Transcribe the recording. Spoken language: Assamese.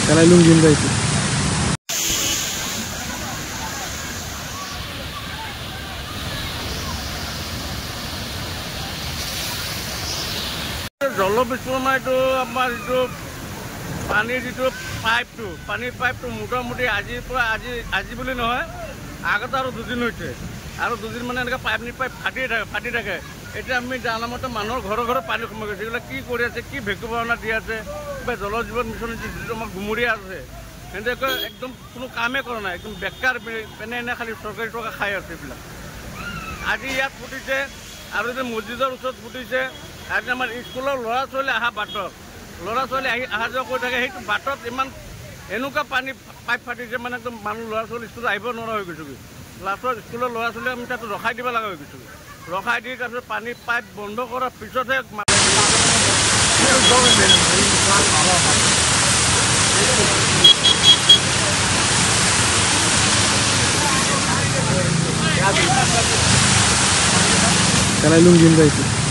Kalay lungin ba ito? জলবিশ্লেষণ এইটো আমাৰ যিটো পানীৰ যিটো পানীৰ পাইপটো মোটামুটি আজি বুলি নহয় আগতে আৰু দুদিন হৈছে আৰু দুদিন মানে এনেকৈ পাইপ ফাটি থাকে এতিয়া আমি জানামতে মানুহৰ ঘৰে পানী সোমাই গৈছে এইবিলাক কি কৰি আছে কি ভেকুৱানা দি আছে কিবা জল জীৱন মিছন যিটো আমাৰ গুমৰীয়া আছে সেনেকৈ একদম কোনো কামেই কৰা নাই একদম বেকাৰ এনে খালি চৰকাৰী টকা খাই আছে এইবিলাক আজি ইয়াত ফুটিছে আৰু যে মছজিদৰ ওচৰত ফুটিছে আজি আমাৰ স্কুলৰ ল'ৰা ছোৱালী অহা যোৱা কৰি থাকে সেইটো বাটত ইমান এনেকুৱা পানী পাইপ ফাটিছে মানে একদম মানুহ ল'ৰা ছোৱালী স্কুলত আহিব নোৱাৰা হৈ গৈছোগৈ লাষ্টত স্কুলৰ ল'ৰা ছোৱালী আমি তাত ৰখাই দিব লগা হৈ গৈছোগৈ ৰখাই দি তাৰপিছত পানী পাইপ বন্ধ কৰাৰ পিছতহে Kalay lungin ba ito?